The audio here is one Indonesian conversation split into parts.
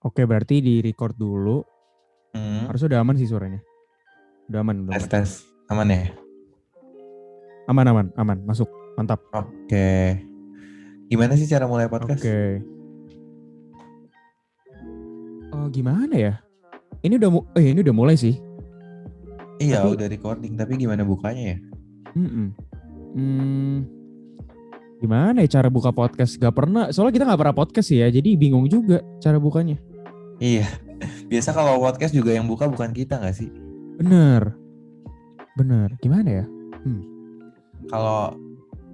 Oke, berarti di record dulu. Hmm, Harus udah aman sih suaranya. Udah aman, udah tes aman. tes aman ya. Aman, aman, aman. Masuk. Mantap. Oke. Gimana sih cara mulai podcast? Oke. Oh, gimana ya? Ini udah mulai sih. Iya, Tapi, udah recording, tapi gimana bukanya ya? mm gimana ya cara buka podcast? Gak pernah. Soalnya kita gak pernah podcast sih ya. Jadi bingung juga cara bukanya. Iya, biasa kalau podcast juga yang buka bukan kita nggak sih? Bener, bener. Gimana ya? Hmm. Kalau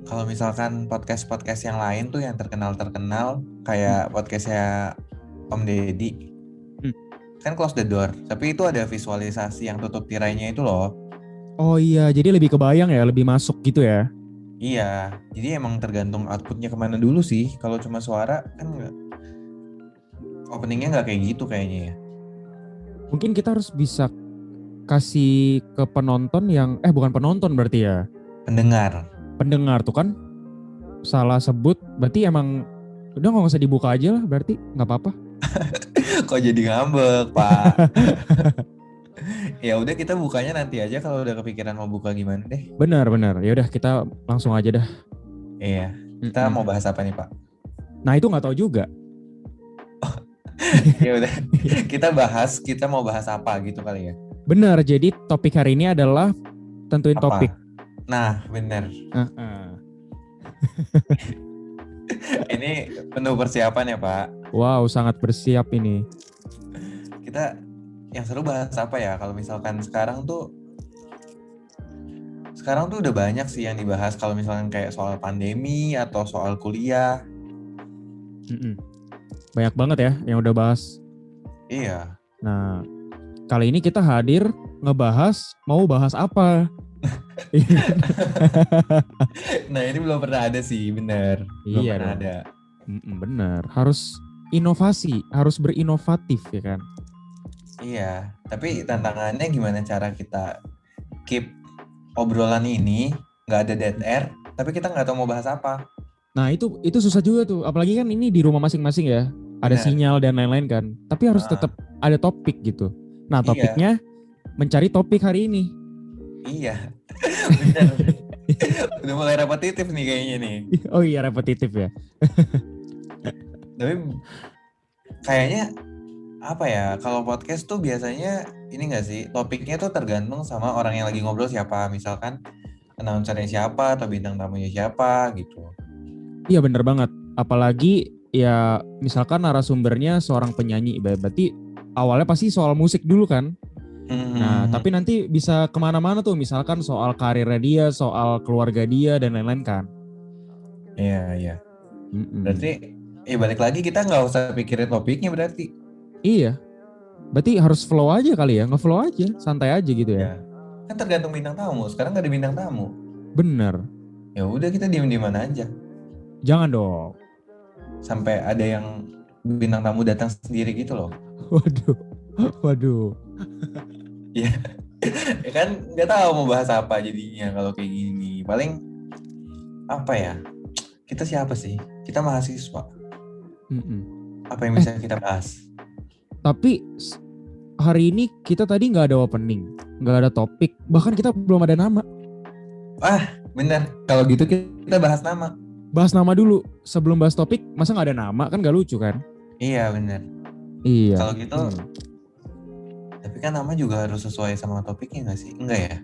kalau misalkan podcast-podcast yang lain tuh yang terkenal-terkenal Hmm. kayak podcastnya Om Deddy, Hmm. kan close the door. Tapi itu ada visualisasi yang tutup tirainya itu loh. Oh iya, jadi lebih kebayang ya, lebih masuk gitu ya. Iya, jadi emang tergantung outputnya kemana dulu sih. Kalau cuma suara kan openingnya nggak kayak gitu kayaknya ya. Mungkin kita harus bisa kasih ke penonton yang, bukan penonton berarti ya. Pendengar. Pendengar tuh kan salah sebut, berarti emang udah nggak usah dibuka aja lah, berarti nggak apa-apa. Kok jadi ngambek, Pak? Ya udah kita bukanya nanti aja kalau udah kepikiran mau buka gimana deh. Benar, benar. Ya udah kita langsung aja dah. Iya. Kita Mm-mm. mau bahas apa nih, Pak? Nah itu nggak tahu juga. Ya udah. Kita mau bahas apa gitu kali ya. Benar. Jadi topik hari ini adalah tentuin topik. Apa? Nah, bener. Uh-uh. Ini penuh persiapan ya, Pak. Wow, sangat bersiap ini. Kita yang seru bahas apa ya? Kalau misalkan sekarang tuh udah banyak sih yang dibahas kalau misalkan kayak soal pandemi atau soal kuliah. Mm-mm. Banyak banget ya yang udah bahas. Iya. Nah, kali ini kita hadir ngebahas mau bahas apa. Nah, ini belum pernah ada sih, bener. Belum Iya pernah dong. ada. Bener. Harus inovasi, harus berinovatif ya kan. Iya, tapi tantangannya gimana cara kita keep obrolan ini nggak ada dead air, tapi kita nggak tahu mau bahas apa. Nah itu susah juga tuh. Apalagi kan ini di rumah masing-masing ya. Ada Benar. sinyal dan lain-lain kan. Tapi harus Ah, tetap ada topik gitu. Nah iya, topiknya mencari topik hari ini. iya, benar. Udah mulai repetitif nih kayaknya nih. Oh iya repetitif ya. Tapi kayaknya apa ya? Kalau podcast tuh biasanya ini nggak sih? Topiknya tuh tergantung sama orang yang lagi ngobrol siapa. Misalkan announcernya siapa atau bintang tamunya siapa gitu. Iya bener banget. Apalagi ya misalkan narasumbernya seorang penyanyi. Berarti awalnya pasti soal musik dulu kan. Nah Hmm, tapi nanti bisa kemana-mana tuh. Misalkan soal karirnya dia, soal keluarga dia dan lain-lain kan. iya, iya. Berarti Mm-mm. balik lagi kita nggak usah pikirin topiknya berarti. Iya. Berarti harus flow aja kali ya. Nge-flow aja. Santai aja gitu ya. Ya, kan tergantung bintang tamu. Sekarang nggak ada bintang tamu. Bener. Ya udah kita diem-dieman aja. Jangan dong. Sampai ada yang bintang tamu datang sendiri gitu loh. Waduh. Waduh. Ya, ya kan nggak tahu mau bahas apa jadinya kalau kayak gini. Paling apa ya? Kita siapa sih? Kita mahasiswa. Mm-mm. Apa yang bisa kita bahas? Tapi hari ini kita tadi nggak ada opening, nggak ada topik, bahkan kita belum ada nama. Ah, bener. Kalau gitu kita bahas nama. Bahas nama dulu sebelum bahas topik. Masa nggak ada nama kan nggak lucu kan? Iya, bener. Iya. Kalau gitu, tapi kan nama juga harus sesuai sama topiknya nggak sih? Enggak ya?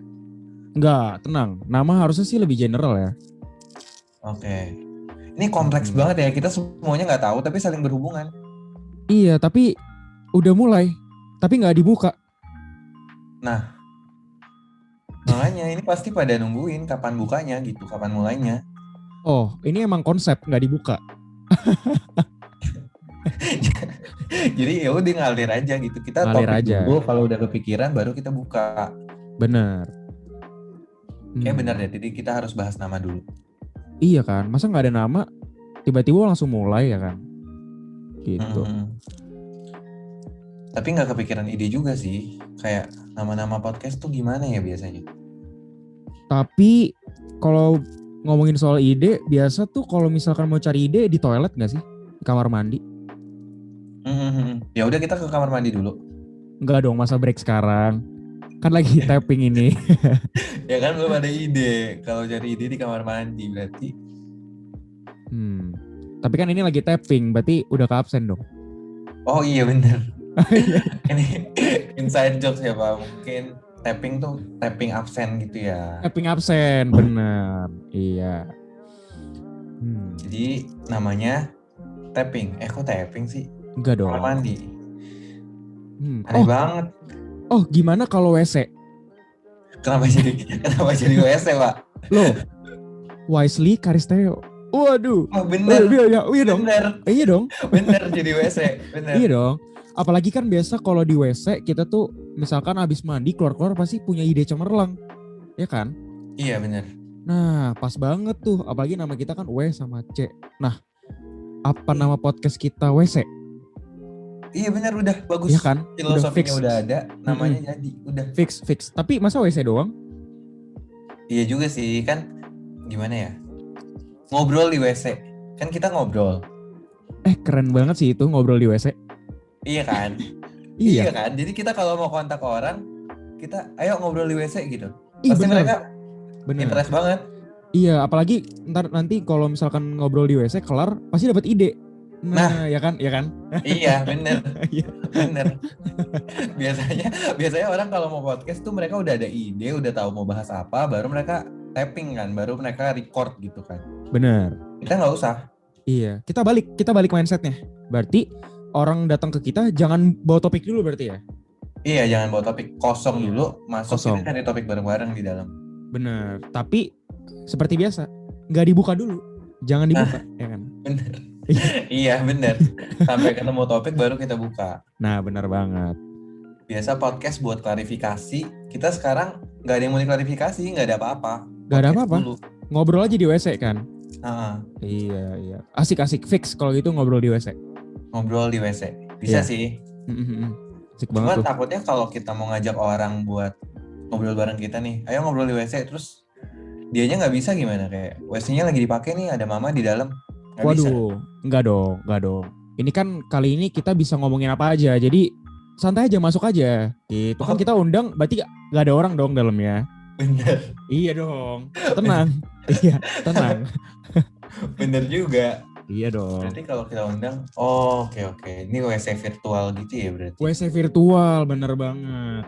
Nggak, tenang. Nama harusnya sih lebih general ya. Oke. Ini kompleks Mm-mm. banget ya. Kita semuanya nggak tahu tapi saling berhubungan. Iya, tapi udah mulai, tapi nggak dibuka. Nah, makanya ini pasti pada nungguin kapan bukanya gitu, kapan mulainya. Oh, ini emang konsep nggak dibuka. Jadi ya udah ngalir aja gitu. Kita Ngalir topik aja. dulu, kalau udah kepikiran baru kita buka. Bener. Kayak bener Hmm. deh, jadi kita harus bahas nama dulu. Iya kan, masa nggak ada nama, tiba-tiba langsung mulai ya kan? Gitu. Hmm. Tapi nggak kepikiran ide juga sih. Kayak nama-nama podcast tuh gimana ya biasanya? Tapi kalau ngomongin soal ide, biasa tuh kalau misalkan mau cari ide di toilet nggak sih? Di kamar mandi? Ya udah kita ke kamar mandi dulu. Enggak dong, masa break sekarang. Kan lagi tapping ini. Ya kan belum ada ide. Kalau cari ide di kamar mandi berarti. Tapi kan ini lagi tapping, berarti udah ke absen dong. Oh iya bener. Ini inside jokes ya Pak. Mungkin tapping tuh tapping absen gitu ya. Tapping absen, bener. Iya. Jadi namanya tapping. Kok tapping sih? Enggak dong. Kamar mandi. Aneh Oh, banget. oh gimana kalau WC? Kenapa jadi WC Pak? Loh, Wisely Karisteo. Waduh. Oh bener. Iya dong. Bener. Iya dong. Bener jadi WC. Bener. Iya dong. Apalagi kan biasa kalau di WC kita tuh misalkan habis mandi keluar-keluar pasti punya ide cemerlang. Ya kan? Iya bener. Nah, pas banget tuh. Apalagi nama kita kan W sama C. Nah, apa nama podcast kita WC? Iya bener, udah bagus. Iya kan? Filosofinya udah ada, namanya jadi udah. Fix. Tapi masa WC doang? Iya juga sih, kan gimana ya? Ngobrol di WC. Kan kita ngobrol. Keren banget sih itu ngobrol di WC. Iya kan? Iya kan? Jadi kita kalau mau kontak orang, kita ayo ngobrol di WC gitu. Ih, Pasti bener. mereka interest banget. Iya, apalagi nanti kalau misalkan ngobrol di WC kelar pasti dapat ide. Nah, ya kan? Iya, bener. Bener. Biasanya orang kalau mau podcast tuh mereka udah ada ide, udah tahu mau bahas apa, baru mereka tapping kan, baru mereka record gitu kan. Bener. Kita nggak usah. Iya, kita balik mindsetnya. Berarti orang datang ke kita jangan bawa topik dulu berarti ya? Iya, jangan bawa topik kosong dulu, masuk kita cari topik bareng-bareng di dalam. Bener. Tapi seperti biasa, nggak dibuka dulu, jangan dibuka, ya kan? Bener. Iya bener. Sampai ketemu topik baru kita buka. Nah bener banget. Biasa podcast buat klarifikasi. Kita sekarang nggak ada yang mau diklarifikasi, nggak ada apa-apa. Nggak ada apa-apa. Ngobrol aja di WC kan. Iya. Asik fix kalau gitu ngobrol di WC. Ngobrol di WC. Bisa sih. Asik banget. Cuma takutnya kalau kita mau ngajak orang buat ngobrol bareng kita nih, ayo ngobrol di WC, terus dianya nggak bisa gimana? Kayak WC-nya lagi dipakai nih, ada mama di dalam. Waduh, enggak dong. Ini kan kali ini kita bisa ngomongin apa aja, jadi santai aja, masuk aja. Gitu kan kita undang, berarti gak ada orang dong dalamnya. Bener. Iya dong, tenang. Iya, tenang. Bener juga. Iya dong. Berarti kalau kita undang, oke. Ini WC virtual gitu ya berarti? WC virtual, bener banget.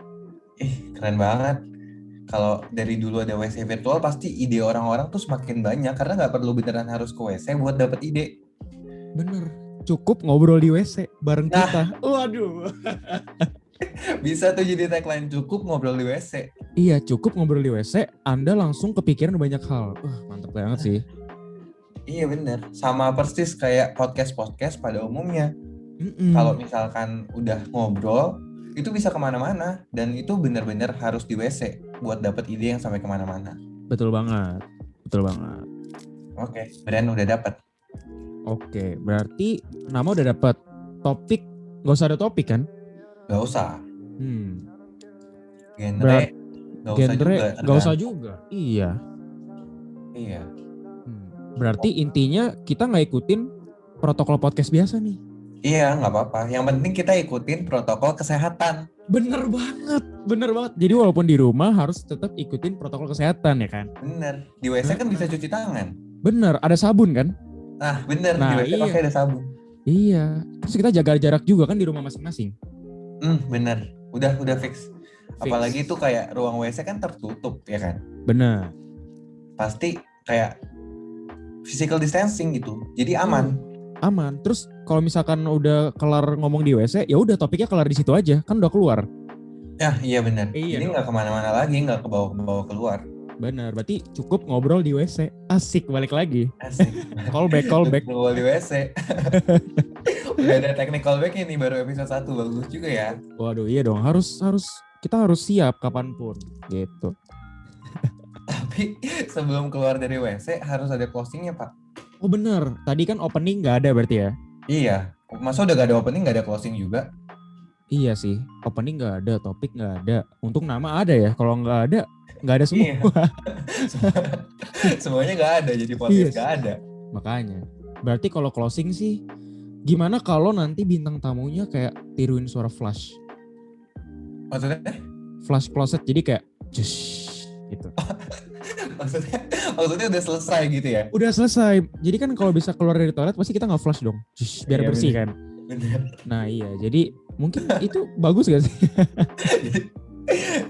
Keren banget. Kalau dari dulu ada WC virtual pasti ide orang-orang tuh semakin banyak karena nggak perlu beneran harus ke WC buat dapet ide. Bener, cukup ngobrol di WC bareng kita. Waduh. Bisa tuh jadi tagline, cukup ngobrol di WC. Iya, cukup ngobrol di WC, Anda langsung kepikiran banyak hal. Mantap banget sih. Iya bener, sama persis kayak podcast pada umumnya. Kalau misalkan udah ngobrol, itu bisa kemana-mana dan itu benar-benar harus di WC buat dapet ide yang sampai kemana-mana. Betul banget. Oke, brand udah dapet. Oke, berarti nama udah dapet. Topik, gak usah ada topik kan? Gak usah. Genre gak usah juga. Iya. Iya. Berarti intinya kita gak ikutin protokol podcast biasa nih. Iya, nggak apa-apa. Yang penting kita ikutin protokol kesehatan. Bener banget. Jadi walaupun di rumah harus tetap ikutin protokol kesehatan ya kan? Bener. Di WC kan bisa cuci tangan. Bener, ada sabun kan? Nah bener, di WC pakai ada sabun. Iya. Terus kita jaga jarak juga kan di rumah masing-masing. Bener. Udah fix. Apalagi itu kayak ruang WC kan tertutup ya kan? Bener. Pasti kayak physical distancing gitu. Jadi aman. Aman. Terus kalau misalkan udah kelar ngomong di WC, ya udah topiknya kelar di situ aja, kan udah keluar. Ya iya benar. Jadi nggak kemana-mana lagi, nggak kebawa keluar. Benar. Berarti cukup ngobrol di WC. Asik, balik lagi. Asik. Callback. Ngobrol di WC. Udah ada teknik callbacknya nih baru episode 1, bagus juga ya. Waduh iya dong, kita harus siap kapanpun gitu. Tapi sebelum keluar dari WC harus ada closingnya Pak. Oh bener, tadi kan opening gak ada berarti ya? Iya, masa udah gak ada opening gak ada closing juga? Iya sih, opening gak ada, topik gak ada. Untung nama ada ya, kalau gak ada semua. Iya. Semuanya gak ada, jadi podcast gak ada. Makanya, berarti kalau closing sih Gimana kalau nanti bintang tamunya kayak tiruin suara flash? Maksudnya? Flash closet, jadi kayak jush gitu. maksudnya udah selesai gitu ya? Udah selesai. Jadi kan kalau bisa keluar dari toilet pasti kita nggak flash dong. Jush, biar Iya, bersih bener. kan. Bener. Nah iya, jadi mungkin itu bagus gak sih?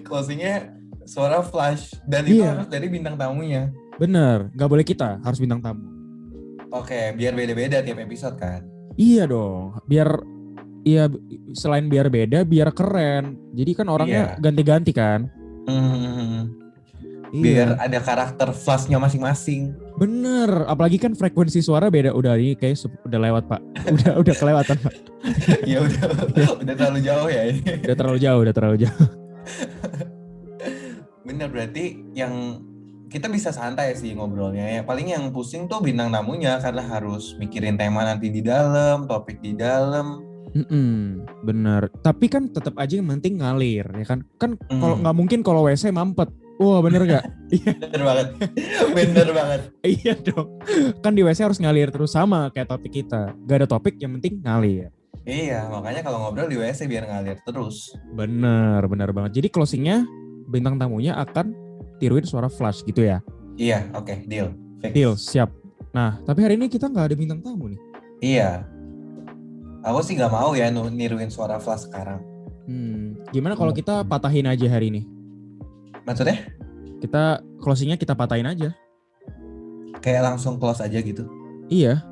Closingnya suara flash dan itu Iya. harus dari bintang tamunya. Bener, nggak boleh kita, harus bintang tamu. Oke, biar beda-beda tiap episode kan. Iya dong, biar iya selain biar beda, biar keren. Jadi kan orangnya Iya. ganti-ganti kan. Biar Iya, ada karakter flashnya masing-masing. bener. Apalagi kan frekuensi suara beda. Udah ini kayak udah lewat pak. Udah kelewatan pak. Ya udah terlalu jauh ya ini. Udah terlalu jauh. Bener, berarti yang kita bisa santai sih ngobrolnya ya. Paling yang pusing tuh bintang tamunya karena harus mikirin tema nanti di dalam, topik di dalam. Bener. Tapi kan tetap aja yang penting ngalir ya kan. Kan kalau Hmm. nggak mungkin kalau WC mampet. Wah bener gak? Bener banget. Bener banget. Iya dong. Kan di WC harus ngalir terus sama kayak topik kita. Gak ada topik yang penting ngalir. Iya, makanya kalau ngobrol di WC biar ngalir terus. Bener banget. Jadi closingnya bintang tamunya akan tiruin suara flash gitu ya. Iya, oke, deal. Fix. Deal, siap. Nah, tapi hari ini kita nggak ada bintang tamu nih. Iya. Aku sih gak mau ya niruin suara flash sekarang. Gimana kalau kita patahin aja hari ini? Maksudnya? Kita closingnya kita patahin aja. Kayak langsung close aja gitu. Iya,